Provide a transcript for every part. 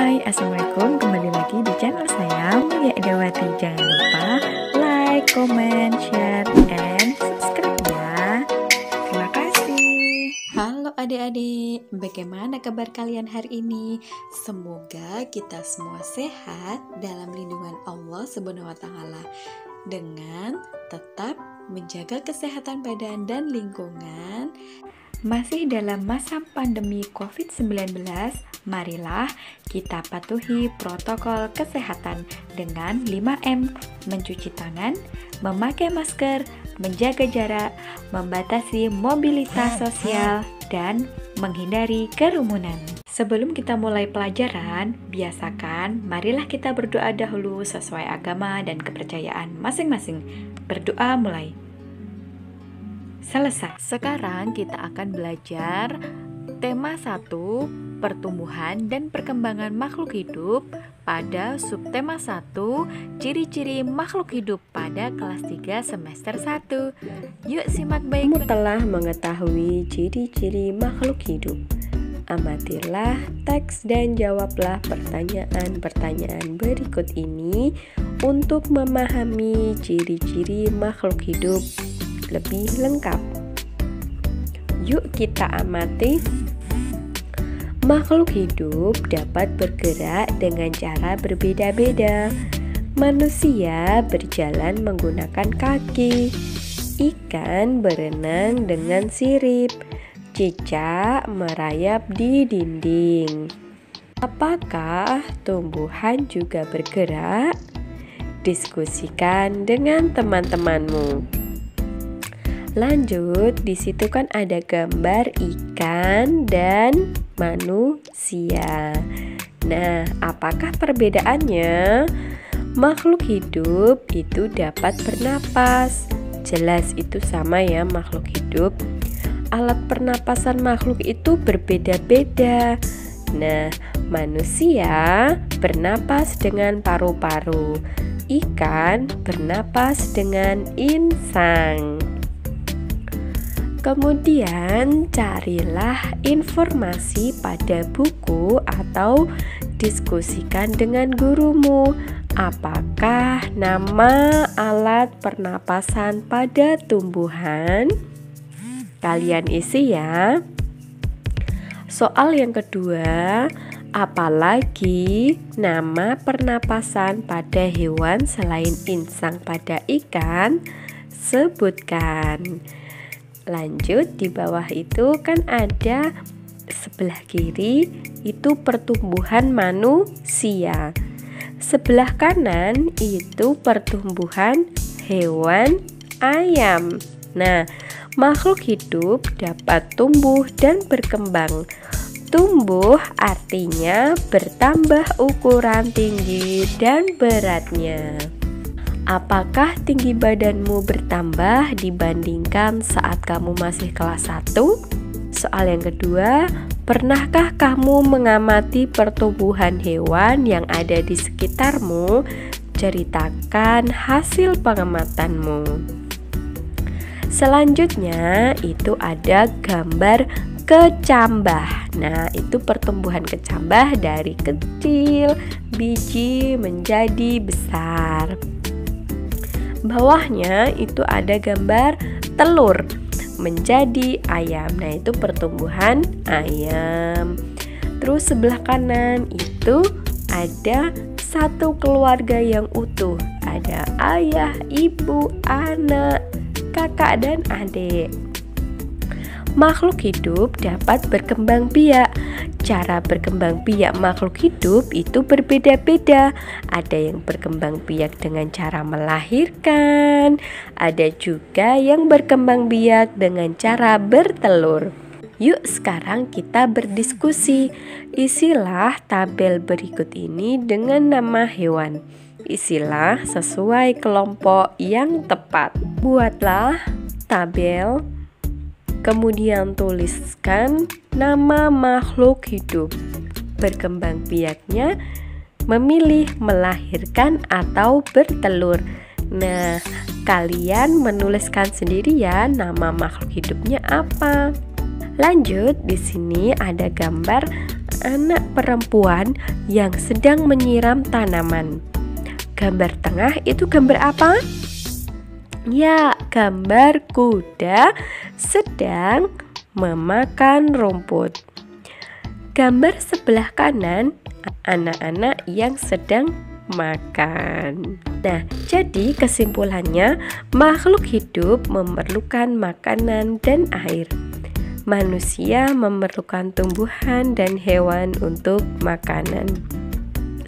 Hai, Assalamualaikum. Kembali lagi di channel saya, Mulia Edawati. Jangan lupa like, comment, share, and subscribe ya. Terima kasih. Halo adik-adik, bagaimana kabar kalian hari ini? Semoga kita semua sehat dalam lindungan Allah Subhanahu wa Ta'ala, dengan tetap menjaga kesehatan badan dan lingkungan. Masih dalam masa pandemi COVID-19, marilah kita patuhi protokol kesehatan dengan 5M: mencuci tangan, memakai masker, menjaga jarak, membatasi mobilitas sosial, dan menghindari kerumunan. Sebelum kita mulai pelajaran, biasakan marilah kita berdoa dahulu sesuai agama dan kepercayaan masing-masing. Berdoa mulai. Selesai. Sekarang kita akan belajar tema 1, pertumbuhan dan perkembangan makhluk hidup, pada subtema 1, ciri-ciri makhluk hidup, pada kelas 3 semester 1. Yuk simak baik. Kamu telah mengetahui ciri-ciri makhluk hidup. Amatilah teks dan jawablah pertanyaan-pertanyaan berikut ini untuk memahami ciri-ciri makhluk hidup lebih lengkap. Yuk kita amati. Makhluk hidup dapat bergerak dengan cara berbeda-beda. Manusia berjalan menggunakan kaki, ikan berenang dengan sirip, cicak merayap di dinding. Apakah tumbuhan juga bergerak? Diskusikan dengan teman-temanmu. Lanjut, di situ kan ada gambar ikan dan manusia. Nah, apakah perbedaannya? Makhluk hidup itu dapat bernapas. Jelas itu sama ya, makhluk hidup. Alat pernapasan makhluk itu berbeda-beda. Nah, manusia bernapas dengan paru-paru. Ikan bernapas dengan insang. Kemudian carilah informasi pada buku atau diskusikan dengan gurumu. Apakah nama alat pernapasan pada tumbuhan? Kalian isi ya. Soal yang kedua, apalagi nama pernapasan pada hewan selain insang pada ikan? Sebutkan. Lanjut, di bawah itu kan ada sebelah kiri itu pertumbuhan manusia, sebelah kanan itu pertumbuhan hewan ayam. Nah, makhluk hidup dapat tumbuh dan berkembang. Tumbuh artinya bertambah ukuran tinggi dan beratnya. Apakah tinggi badanmu bertambah dibandingkan saat kamu masih kelas 1? Soal yang kedua, pernahkah kamu mengamati pertumbuhan hewan yang ada di sekitarmu? Ceritakan hasil pengamatanmu. Selanjutnya itu ada gambar kecambah. Nah, itu pertumbuhan kecambah dari kecil biji menjadi besar. Bawahnya itu ada gambar telur menjadi ayam. Nah, itu pertumbuhan ayam. Terus sebelah kanan itu ada satu keluarga yang utuh. Ada ayah, ibu, anak, kakak, dan adik. Makhluk hidup dapat berkembang biak. Cara berkembang biak makhluk hidup itu berbeda-beda. Ada yang berkembang biak dengan cara melahirkan, ada juga yang berkembang biak dengan cara bertelur. Yuk sekarang kita berdiskusi. Isilah tabel berikut ini dengan nama hewan. Isilah sesuai kelompok yang tepat. Buatlah tabel. Kemudian tuliskan nama makhluk hidup, berkembang biaknya, memilih melahirkan atau bertelur. Nah, kalian menuliskan sendiri ya nama makhluk hidupnya apa. Lanjut, di sini ada gambar anak perempuan yang sedang menyiram tanaman. Gambar tengah itu gambar apa? Ya, gambar kuda sedang memakan rumput. Gambar sebelah kanan, anak-anak yang sedang makan. Nah, jadi kesimpulannya, makhluk hidup memerlukan makanan dan air. Manusia memerlukan tumbuhan dan hewan untuk makanan.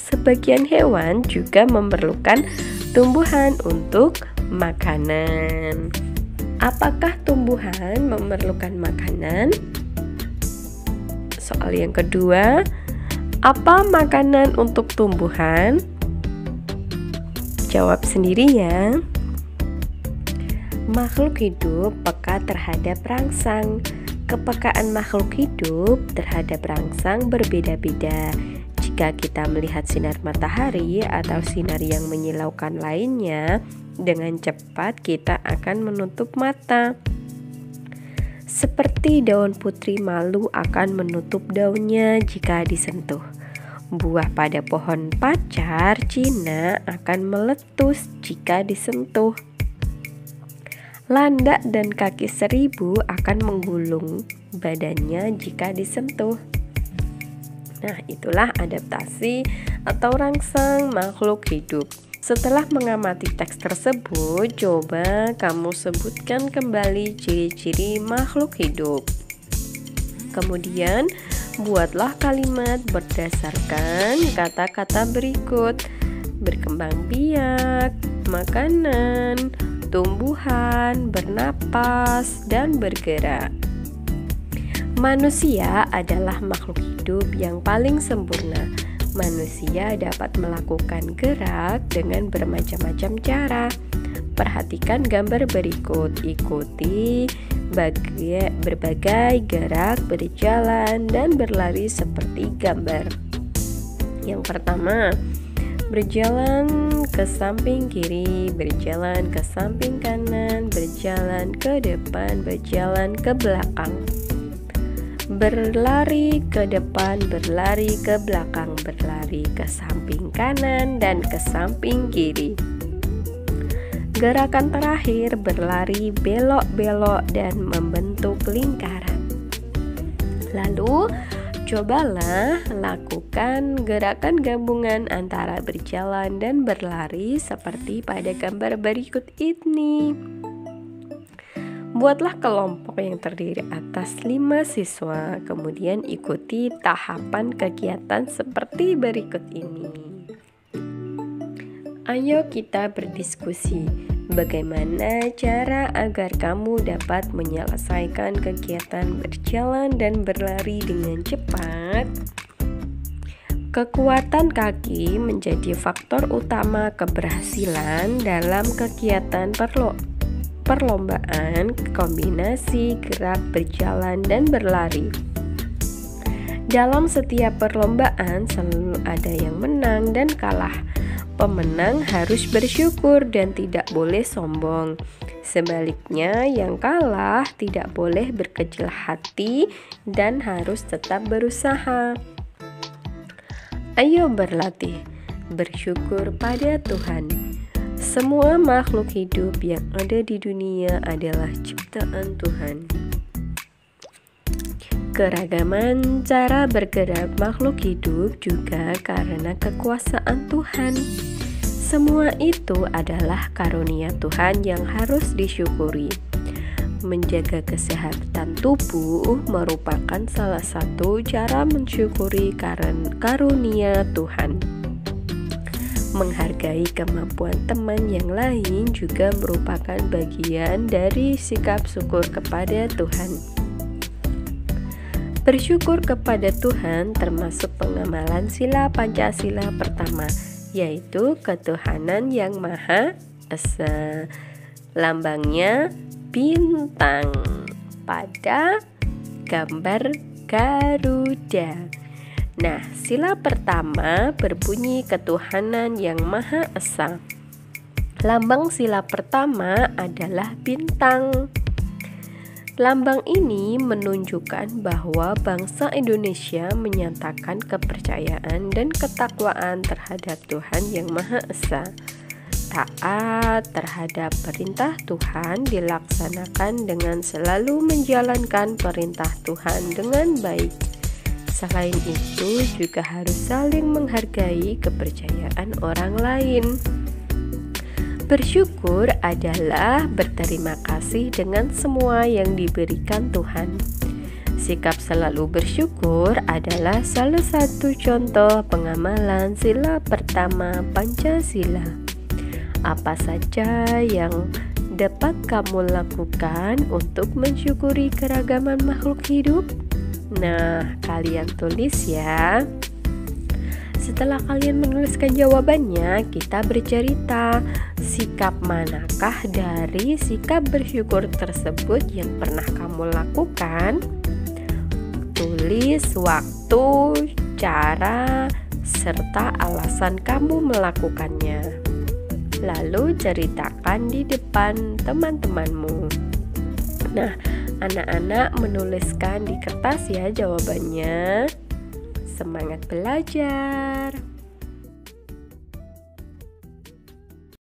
Sebagian hewan juga memerlukan tumbuhan untuk makanan. Apakah tumbuhan memerlukan makanan? Soal yang kedua, apa makanan untuk tumbuhan? Jawab sendiri ya. Makhluk hidup peka terhadap rangsang. Kepekaan makhluk hidup terhadap rangsang berbeda-beda. Jika kita melihat sinar matahari atau sinar yang menyilaukan lainnya, dengan cepat kita akan menutup mata. Seperti daun putri malu akan menutup daunnya jika disentuh. Buah pada pohon pacar Cina akan meletus jika disentuh. Landak dan kaki seribu akan menggulung badannya jika disentuh. Nah, itulah adaptasi atau rangsang makhluk hidup. Setelah mengamati teks tersebut, coba kamu sebutkan kembali ciri-ciri makhluk hidup. Kemudian, buatlah kalimat berdasarkan kata-kata berikut: berkembang biak, makanan, tumbuhan, bernapas, dan bergerak. Manusia adalah makhluk hidup yang paling sempurna. Manusia dapat melakukan gerak dengan bermacam-macam cara. Perhatikan gambar berikut. Ikuti berbagai gerak berjalan dan berlari seperti gambar. Yang pertama, berjalan ke samping kiri, berjalan ke samping kanan, berjalan ke depan, berjalan ke belakang. Berlari ke depan, berlari ke belakang, berlari ke samping kanan dan ke samping kiri. Gerakan terakhir, berlari belok-belok dan membentuk lingkaran. Lalu, cobalah lakukan gerakan gabungan antara berjalan dan berlari seperti pada gambar berikut ini. Buatlah kelompok yang terdiri atas 5 siswa, kemudian ikuti tahapan kegiatan seperti berikut ini. Ayo kita berdiskusi, bagaimana cara agar kamu dapat menyelesaikan kegiatan berjalan dan berlari dengan cepat? Kekuatan kaki menjadi faktor utama keberhasilan dalam kegiatan perlombaan kombinasi gerak berjalan dan berlari. Dalam setiap perlombaan selalu ada yang menang dan kalah. Pemenang harus bersyukur dan tidak boleh sombong. Sebaliknya, yang kalah tidak boleh berkecil hati dan harus tetap berusaha. Ayo berlatih, bersyukur pada Tuhan. Semua makhluk hidup yang ada di dunia adalah ciptaan Tuhan. Keragaman cara bergerak makhluk hidup juga karena kekuasaan Tuhan. Semua itu adalah karunia Tuhan yang harus disyukuri. Menjaga kesehatan tubuh merupakan salah satu cara mensyukuri karunia Tuhan. Menghargai kemampuan teman yang lain juga merupakan bagian dari sikap syukur kepada Tuhan. Bersyukur kepada Tuhan termasuk pengamalan sila Pancasila pertama, yaitu ketuhanan yang Maha Esa. Lambangnya bintang pada gambar Garuda. Nah, sila pertama berbunyi ketuhanan yang Maha Esa. Lambang sila pertama adalah bintang. Lambang ini menunjukkan bahwa bangsa Indonesia menyatakan kepercayaan dan ketakwaan terhadap Tuhan Yang Maha Esa. Taat terhadap perintah Tuhan dilaksanakan dengan selalu menjalankan perintah Tuhan dengan baik. Selain itu, juga harus saling menghargai kepercayaan orang lain. Bersyukur adalah berterima kasih dengan semua yang diberikan Tuhan. Sikap selalu bersyukur adalah salah satu contoh pengamalan sila pertama Pancasila. Apa saja yang dapat kamu lakukan untuk mensyukuri keragaman makhluk hidup? Nah, kalian tulis ya. Setelah kalian menuliskan jawabannya, kita bercerita sikap manakah dari sikap bersyukur tersebut yang pernah kamu lakukan. Tulis waktu, cara, serta alasan kamu melakukannya. Lalu ceritakan di depan teman-temanmu. Nah, anak-anak menuliskan di kertas ya jawabannya. Semangat belajar!